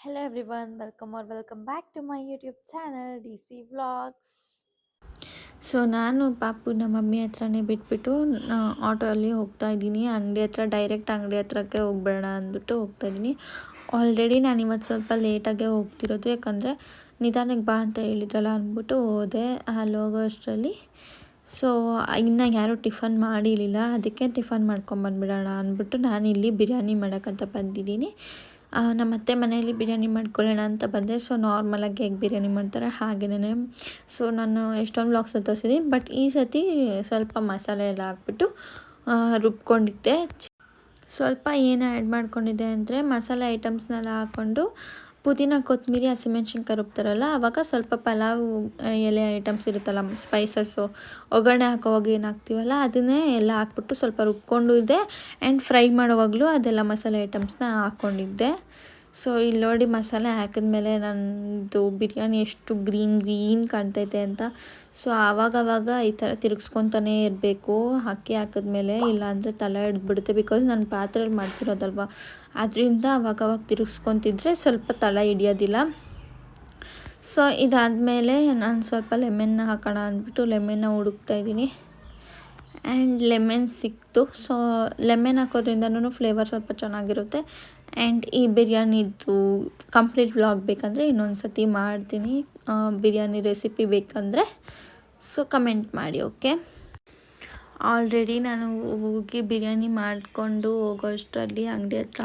Hello everyone, welcome back to my YouTube channel DC Vlogs. So ನಾನು ಪಾಪು ನಮ್ಮ mummy ಹತ್ರನೇ ಬಿಟ್ಬಿಟ್ಟು ಆಟೋ ಅಲ್ಲಿ ಹೋಗ್ತಾ ಇದ್ದೀನಿ. ಅಂಗಡಿ ಹತ್ರ ಡೈರೆಕ್ಟ್ ಅಂಗಡಿ ಹತ್ರಕ್ಕೆ ಹೋಗ್ಬೇಡ ಅಂದ್ಬಿಟ್ಟು ಹೋಗ್ತಾ ಇದ್ದೀನಿ. ಆಲ್ರೆಡಿ ನಾನು ಇವತ್ತು ಸ್ವಲ್ಪ ಲೇಟಾಗೇ ಹೋಗ್ತಿರೋದು, ಯಾಕಂದರೆ ನಿಧಾನಕ್ಕೆ ಬಾ ಅಂತ ಹೇಳಿದ್ರಲ್ಲ ಅಂದ್ಬಿಟ್ಟು ಹೋದೆ. ಅಲ್ಲಿ ಹೋಗೋ ಅಷ್ಟರಲ್ಲಿ ಸೊ ಇನ್ನು ಯಾರೂ ಟಿಫನ್ ಮಾಡಿರಲಿಲ್ಲ, ಅದಕ್ಕೆ ಟಿಫನ್ ಮಾಡ್ಕೊಂಬಂದ್ಬಿಡೋಣ ಅಂದ್ಬಿಟ್ಟು ನಾನಿಲ್ಲಿ ಬಿರಿಯಾನಿ ಮಾಡೋಕ್ಕಂತ ಬಂದಿದ್ದೀನಿ. ನಮ್ಮ ಅತ್ತೆ ಮನೆಯಲ್ಲಿ ಬಿರಿಯಾನಿ ಮಾಡ್ಕೊಳ್ಳೋಣ ಅಂತ ಬಂದೆ. ಸೊ ನಾರ್ಮಲಾಗಿ ಹೇಗೆ ಬಿರಿಯಾನಿ ಮಾಡ್ತಾರೆ ಹಾಗೆಯೇ. ಸೊ ನಾನು ಎಷ್ಟೊಂದು ವ್ಲಾಗ್ಸಲ್ಲಿ ತೋರಿಸಿದ್ದೀನಿ, ಬಟ್ ಈ ಸತಿ ಸ್ವಲ್ಪ ಮಸಾಲೆ ಎಲ್ಲ ಹಾಕ್ಬಿಟ್ಟು ರುಬ್ಕೊಂಡಿದ್ದೆ. ಸ್ವಲ್ಪ ಏನು ಆ್ಯಡ್ ಮಾಡ್ಕೊಂಡಿದ್ದೆ ಅಂದರೆ ಮಸಾಲೆ ಐಟಮ್ಸ್ನೆಲ್ಲ ಹಾಕ್ಕೊಂಡು ಪುದೀನ ಕೊತ್ತಂಬರಿ ಹಸಿಮೆಣ್ಸಿನ್ಕಾಯಿ ರುಬ್ತಾರಲ್ಲ, ಆವಾಗ ಸ್ವಲ್ಪ ಪಲಾವ್ ಎಲೆ ಐಟಮ್ಸ್ ಇರುತ್ತಲ್ಲ, ಸ್ಪೈಸಸ್ಸು ಒಗ್ಗರಣೆ ಹಾಕೋವಾಗ ಏನು ಹಾಕ್ತೀವಲ್ಲ ಅದನ್ನೇ ಎಲ್ಲ ಹಾಕ್ಬಿಟ್ಟು ಸ್ವಲ್ಪ ರುಬ್ಕೊಂಡು ಇದೆ. ಆ್ಯಂಡ್ ಫ್ರೈ ಮಾಡೋವಾಗಲೂ ಅದೆಲ್ಲ ಮಸಾಲೆ ಐಟಮ್ಸ್ನ ಹಾಕ್ಕೊಂಡಿದ್ದೆ. ಸೊ ಇಲ್ಲಿ ನೋಡಿ ಮಸಾಲೆ ಹಾಕಿದ್ಮೇಲೆ ನನ್ನದು ಬಿರಿಯಾನಿ ಎಷ್ಟು ಗ್ರೀನ್ ಕಾಣ್ತೈತೆ ಅಂತ. ಸೊ ಆವಾಗವಾಗ ಈ ಥರ ತಿರುಗಿಸ್ಕೊತಾನೇ ಇರಬೇಕು ಅಕ್ಕಿ ಹಾಕಿದ್ಮೇಲೆ, ಇಲ್ಲಾಂದರೆ ತಲೆ ಹಿಡಿದ್ಬಿಡುತ್ತೆ. ಬಿಕಾಸ್ ನಾನು ಪಾತ್ರೆಯಲ್ಲಿ ಮಾಡ್ತಿರೋದಲ್ವ, ಅದರಿಂದ ಅವಾಗವಾಗ ತಿರುಗಿಸ್ಕೊತಿದ್ರೆ ಸ್ವಲ್ಪ ತಲೆ ಹಿಡಿಯೋದಿಲ್ಲ. ಸೊ ಇದಾದಮೇಲೆ ನಾನು ಸ್ವಲ್ಪ ಲೆಮನ್ನ ಹಾಕೋಣ ಅಂದ್ಬಿಟ್ಟು ಲೆಮನ್ನ ಹುಡುಕ್ತಾಯಿದ್ದೀನಿ. ಆ್ಯಂಡ್ ಲೆಮನ್ ಸಿಕ್ತು. ಸೊ ಲೆಮನ್ ಹಾಕೋದ್ರಿಂದನೂ ಫ್ಲೇವರ್ ಸ್ವಲ್ಪ ಚೆನ್ನಾಗಿರುತ್ತೆ. ಆ್ಯಂಡ್ ಈ ಬಿರಿಯಾನಿದು ಕಂಪ್ಲೀಟ್ ವ್ಲಾಗ್ ಬೇಕಂದರೆ ಇನ್ನೊಂದು ಸತಿ ಮಾಡ್ತೀನಿ. ಬಿರಿಯಾನಿ ರೆಸಿಪಿ ಬೇಕಂದರೆ ಸೊ ಕಮೆಂಟ್ ಮಾಡಿ, ಓಕೆ. ಆಲ್ರೆಡಿ ನಾನು ಹೋಗಿ ಬಿರಿಯಾನಿ ಮಾಡಿಕೊಂಡು ಹೋಗೋಷ್ಟರಲ್ಲಿ ಅಂಗಡಿ ಹತ್ರ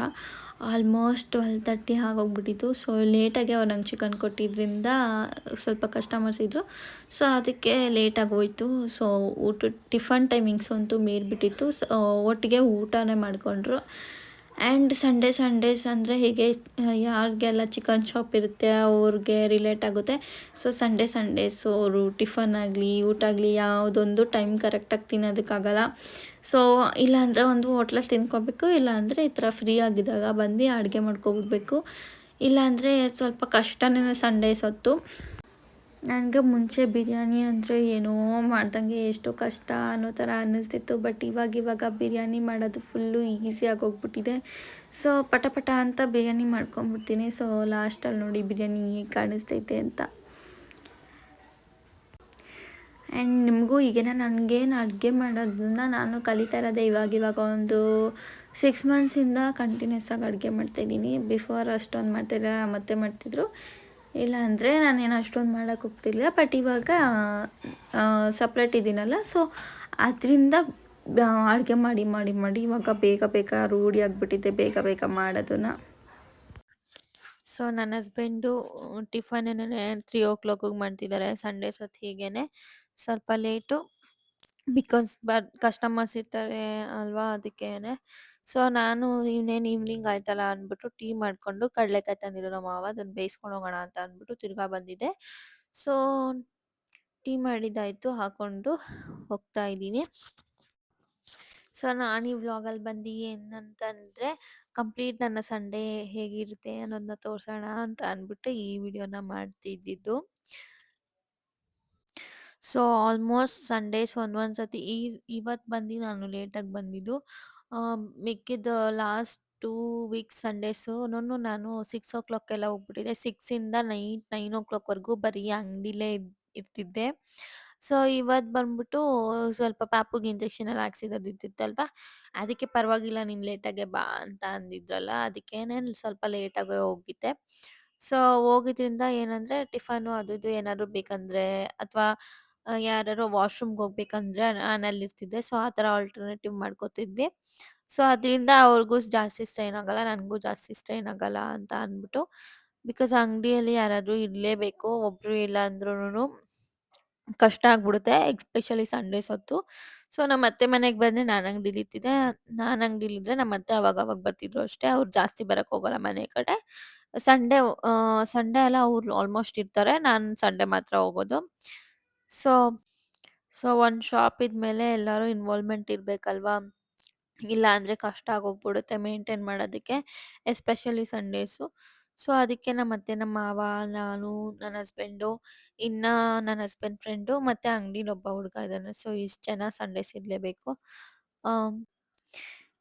ಆಲ್ಮೋಸ್ಟ್ 12:30 ಆಗೋಗ್ಬಿಟ್ಟಿತ್ತು. ಸೊ ಲೇಟಾಗಿ ಅವ್ರು ನಂಗೆ ಚಿಕನ್ ಕೊಟ್ಟಿದ್ದರಿಂದ ಸ್ವಲ್ಪ ಕಸ್ಟಮರ್ಸ್ ಇದ್ದರು. ಸೊ ಅದಕ್ಕೆ ಲೇಟಾಗಿ ಹೋಯಿತು. ಸೊ ಟಿಫನ್ ಟೈಮಿಂಗ್ಸ್ ಅಂತೂ ಮೀರಿಬಿಟ್ಟಿತ್ತು. ಸೊ ಒಟ್ಟಿಗೆ ಊಟನೇ ಮಾಡಿಕೊಂಡ್ರು. ಆ್ಯಂಡ್ ಸಂಡೇಸ್ ಅಂದರೆ ಹೀಗೆ ಯಾರಿಗೆಲ್ಲ ಚಿಕನ್ ಶಾಪ್ ಇರುತ್ತೆ ಅವ್ರಿಗೆ ರಿಲೇಟ್ ಆಗುತ್ತೆ. ಸೊ ಸಂಡೇಸು ಅವರು ಟಿಫನ್ ಆಗಲಿ ಊಟ ಆಗಲಿ ಯಾವುದೊಂದು ಟೈಮ್ ಕರೆಕ್ಟಾಗಿ ತಿನ್ನೋದಕ್ಕಾಗಲ್ಲ. ಸೊ ಇಲ್ಲಾಂದರೆ ಒಂದು ಹೋಟ್ಲಲ್ಲಿ ತಿನ್ಕೋಬೇಕು, ಇಲ್ಲಾಂದರೆ ಈ ಥರ ಫ್ರೀ ಆಗಿದ್ದಾಗ ಬಂದು ಅಡುಗೆ ಮಾಡ್ಕೊಬಿಡ್ಬೇಕು. ಇಲ್ಲಾಂದರೆ ಸ್ವಲ್ಪ ಕಷ್ಟನೇ ಸಂಡೇಸ್ ಹೊತ್ತು. ನನಗೆ ಮುಂಚೆ ಬಿರಿಯಾನಿ ಅಂದರೆ ಏನೋ ಮಾಡ್ದಂಗೆ ಎಷ್ಟು ಕಷ್ಟ ಅನ್ನೋ ಥರ ಅನ್ನಿಸ್ತಿತ್ತು. ಬಟ್ ಇವಾಗ ಬಿರಿಯಾನಿ ಮಾಡೋದು ಫುಲ್ಲು ಈಸಿಯಾಗಿ ಹೋಗ್ಬಿಟ್ಟಿದೆ. ಸೊ ಪಟ ಅಂತ ಬಿರಿಯಾನಿ ಮಾಡ್ಕೊಂಬಿಡ್ತೀನಿ. ಸೊ ಲಾಸ್ಟಲ್ಲಿ ನೋಡಿ ಬಿರಿಯಾನಿ ಹೇಗೆ ಕಾಣಿಸ್ತೈತೆ ಅಂತ. ಆ್ಯಂಡ್ ನಿಮಗೂ ಈಗೇನ ನನಗೇನು ಅಡುಗೆ ಮಾಡೋದನ್ನ ನಾನು ಕಲಿತಾ ಇರೋದೇ ಇವಾಗ ಒಂದು 6 ಮಂತ್ಸಿಂದ ಕಂಟಿನ್ಯೂಸ್ ಆಗಿ ಅಡುಗೆ ಮಾಡ್ತಾಯಿದ್ದೀನಿ. ಬಿಫೋರ್ ಅಷ್ಟೊಂದು ಮಾಡ್ತಾಯಿಲ್ಲ, ಮತ್ತೆ ಮಾಡ್ತಿದ್ರು. ಇಲ್ಲಾಂದರೆ ನಾನೇನು ಅಷ್ಟೊಂದು ಮಾಡೋಕ್ಕೆ ಹೋಗ್ತಿರ್ಲಿಲ್ಲ. ಬಟ್ ಇವಾಗ ಸಪ್ರೇಟ್ ಇದ್ದೀನಲ್ಲ, ಸೊ ಅದರಿಂದ ಅಡುಗೆ ಮಾಡಿ ಇವಾಗ ಬೇಗ ರೂಢಿ ಆಗಿಬಿಟ್ಟಿದೆ ಬೇಗ ಮಾಡೋದನ್ನು. ಸೊ ನನ್ನ ಹಸ್ಬೆಂಡು ಟಿಫನೇನೆ 3 o'clock ಮಾಡ್ತಿದ್ದಾರೆ ಸಂಡೇಸ್ ಹೊತ್ತು. ಹೀಗೇ ಸ್ವಲ್ಪ ಲೇಟು, ಬಿಕಾಸ್ ಕಸ್ಟಮರ್ಸ್ ಇರ್ತಾರೆ ಅಲ್ವಾ, ಅದಕ್ಕೇನೆ. ಸೊ ನಾನು ಈವ್ನಿಂಗ್ ಆಯ್ತಲ್ಲ ಅಂದ್ಬಿಟ್ಟು ಟೀ ಮಾಡಿಕೊಂಡು ಕಡಲೆಕಾಯಿ ತಂದಿದ್ರು ನಮ್ಮ ಮಾವ, ಅದನ್ನು ಬೇಯಿಸ್ಕೊಂಡು ಹೋಗೋಣ ಅಂತ ಅಂದ್ಬಿಟ್ಟು ತಿರ್ಗಾ ಬಂದಿದ್ದೆ. ಸೊ ಟೀ ಮಾಡಿದ್ದಾಯಿತು, ಹಾಕ್ಕೊಂಡು ಹೋಗ್ತಾ ಇದ್ದೀನಿ. ಸೊ ನಾನು ಈ ವ್ಲಾಗಲ್ಲಿ ಬಂದು ಏನಂತಂದರೆ ಕಂಪ್ಲೀಟ್ ನನ್ನ ಸಂಡೇ ಹೇಗಿರುತ್ತೆ ಅನ್ನೋದನ್ನ ತೋರಿಸೋಣ ಅಂತ ಅಂದ್ಬಿಟ್ಟು ಈ ವಿಡಿಯೋನ ಮಾಡ್ತಿದ್ದಿದ್ದು. ಸೊ ಆಲ್ಮೋಸ್ಟ್ ಸಂಡೇಸ್ ಒಂದೊಂದು ಸತಿ ಇವತ್ತು ಬಂದು ನಾನು ಲೇಟಾಗಿ ಬಂದಿದ್ದು. ಮಿಕ್ಕಿದ ಲಾಸ್ಟ್ 2 ವೀಕ್ಸ್ ಸಂಡೇಸುನು ನಾನು 6 o'clock ಎಲ್ಲ ಹೋಗ್ಬಿಟ್ಟಿದ್ದೆ. 6ಇಂದ ನೈಟ್ 9 o'clock ಬರೀ ಅಂಗಡಿಲೇ ಇರ್ತಿದ್ದೆ. ಸೊ ಇವತ್ತು ಬಂದ್ಬಿಟ್ಟು ಸ್ವಲ್ಪ ಪಾಪುಗೆ ಇಂಜೆಕ್ಷನ್ ಎಲ್ಲ ಹಾಕ್ಸಿರೋದು ಇದ್ದಿತ್ತಲ್ವಾ, ಅದಕ್ಕೆ ಪರವಾಗಿಲ್ಲ ನೀನು ಲೇಟಾಗೆ ಬಾ ಅಂತ ಅಂದಿದ್ರಲ್ಲ, ಅದಕ್ಕೇನೆ ಸ್ವಲ್ಪ ಲೇಟಾಗೇ ಹೋಗಿದ್ದೆ. ಸೊ ಹೋಗಿದ್ರಿಂದ ಏನಂದರೆ ಟಿಫನು ಅದು ಇದು ಏನಾದ್ರು ಬೇಕಂದರೆ, ಅಥವಾ ಯಾರಾರು ವಾಶ್‌ರೂಮ್‌ಗೆ ಹೋಗ್ಬೇಕಂದ್ರೆ ನಾನಲ್ಲಿರ್ತಿದ್ದೆ. ಸೊ ಆ ಥರ ಆಲ್ಟರ್ನೇಟಿವ್ ಮಾಡ್ಕೋತಿದ್ದೆ. ಸೊ ಅದರಿಂದ ಅವ್ರಿಗೂ ಜಾಸ್ತಿ ಸ್ಟ್ರೈನ್ ಆಗಲ್ಲ, ನನಗೂ ಜಾಸ್ತಿ ಸ್ಟ್ರೈನ್ ಆಗಲ್ಲ ಅಂತ ಅಂದ್ಬಿಟ್ಟು. ಬಿಕಾಸ್ ಅಂಗಡಿಯಲ್ಲಿ ಯಾರಾದ್ರೂ ಇರಲೇಬೇಕು, ಒಬ್ಬರು ಇಲ್ಲ ಅಂದ್ರೂನು ಕಷ್ಟ ಆಗ್ಬಿಡುತ್ತೆ, ಎಸ್ಪೆಷಲಿ ಸಂಡೇಸ್ ಹೊತ್ತು. ಸೊ ನಮ್ಮ ಅತ್ತೆ ಮನೆಗೆ ಬಂದರೆ ನಾನು ಅಂಗಡಿಲಿದ್ದರೆ ನಮ್ಮ ಅತ್ತೆ ಅವಾಗವಾಗ ಬರ್ತಿದ್ರು ಅಷ್ಟೇ. ಅವ್ರು ಜಾಸ್ತಿ ಬರಕ್ಕೆ ಹೋಗಲ್ಲ ಮನೆ ಕಡೆ. ಸಂಡೇ ಸಂಡೇ ಎಲ್ಲ ಅವ್ರು ಆಲ್ಮೋಸ್ಟ್ ಇರ್ತಾರೆ. ನಾನು ಸಂಡೇ ಮಾತ್ರ ಹೋಗೋದು. ಸೊ ಸೊ ಒಂದು ಶಾಪ್ ಇದ್ಮೇಲೆ ಎಲ್ಲರೂ ಇನ್ವಾಲ್ವ್‌ಮೆಂಟ್ ಇರ್ಬೇಕಲ್ವಾ? ಇಲ್ಲ ಅಂದರೆ ಕಷ್ಟ ಆಗೋಗ್ಬಿಡುತ್ತೆ ಮೇಂಟೈನ್ ಮಾಡೋದಕ್ಕೆ, ಎಸ್ಪೆಷಲಿ ಸಂಡೇಸು. ಸೊ ಅದಕ್ಕೆ ನಮ್ಮ ಅತ್ತೆ, ನಮ್ಮ ಮಾವ, ನಾನು, ನನ್ನ ಹಸ್ಬೆಂಡು, ಇನ್ನು ನನ್ನ ಹಸ್ಬೆಂಡ್ ಫ್ರೆಂಡು ಮತ್ತು ಅಂಗಡಿಲೊಬ್ಬ ಹುಡುಗ ಇದ್ದಾನೆ. ಸೊ ಇಷ್ಟು ಜನ ಸಂಡೇಸ್ ಇರಲೇಬೇಕು.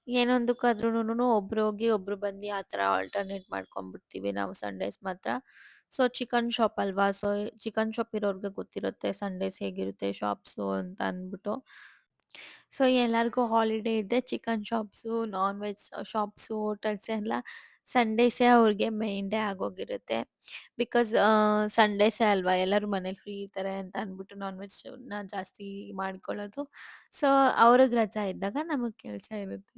ಏನೊಂದಕ್ಕಾದ್ರೂನುನು ಒಬ್ರು ಹೋಗಿ ಒಬ್ರು ಬಂದು ಆ ಥರ ಆಲ್ಟರ್ನೇಟ್ ಮಾಡ್ಕೊಂಡ್ಬಿಡ್ತೀವಿ ನಾವು ಸಂಡೇಸ್ ಮಾತ್ರ. ಸೊ ಚಿಕನ್ ಶಾಪ್ ಅಲ್ವಾ, ಸೊ ಚಿಕನ್ ಶಾಪ್ ಇರೋರ್ಗೆ ಗೊತ್ತಿರುತ್ತೆ ಸಂಡೇಸ್ ಹೇಗಿರುತ್ತೆ ಶಾಪ್ಸು ಅಂತ ಅಂದ್ಬಿಟ್ಟು. ಸೊ ಎಲ್ಲರಿಗೂ ಹಾಲಿಡೇ ಇದ್ದರೆ chicken shops, non veg shops, hotels ಎಲ್ಲ ಸಂಡೇಸೇ ಅವ್ರಿಗೆ ಮೈನ್ ಡೇ ಆಗೋಗಿರುತ್ತೆ. ಬಿಕಾಸ್ ಸಂಡೇಸೇ ಅಲ್ವಾ ಎಲ್ಲರೂ ಮನೇಲಿ ಫ್ರೀ ಇರ್ತಾರೆ ಅಂತ ಅಂದ್ಬಿಟ್ಟು ನಾನ್ ವೆಜ್ನ ಜಾಸ್ತಿ ಮಾಡ್ಕೊಳ್ಳೋದು. ಸೊ ಅವ್ರಿಗೆ ರಜಾ ಇದ್ದಾಗ ನಮಗೆ ಕೆಲಸ ಇರುತ್ತೆ.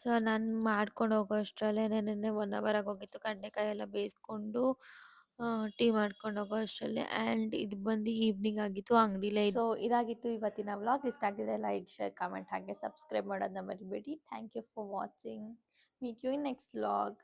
ಸೊ ನಾನು ಮಾಡ್ಕೊಂಡು ಹೋಗೋ ಅಷ್ಟರಲ್ಲೇ ನೆನ್ನೆ 1 ಅವರ್ ಆಗೋಗಿತ್ತು. ಕಡಲೆಕಾಯಿ ಎಲ್ಲ ಬೇಯಿಸ್ಕೊಂಡು ಟೀ ಮಾಡ್ಕೊಂಡು ಹೋಗೋ ಅಷ್ಟರಲ್ಲೇ ಆ್ಯಂಡ್ ಇದು ಬಂದು ಈವ್ನಿಂಗ್ ಆಗಿತ್ತು. ಅಂಗಡಿಲೇ ಸೊ ಇದಾಗಿತ್ತು ಇವತ್ತಿನ ವ್ಲಾಗ್. ಇಷ್ಟ ಆಗಿದ್ರೆ ಲೈಕ್, ಶೇರ್, ಕಮೆಂಟ್ ಹಾಗೆ ಸಬ್ಸ್ಕ್ರೈಬ್ ಮಾಡೋದನ್ನ ಮರಿಬೇಡಿ. Thank you for watching. Meet you in next vlog.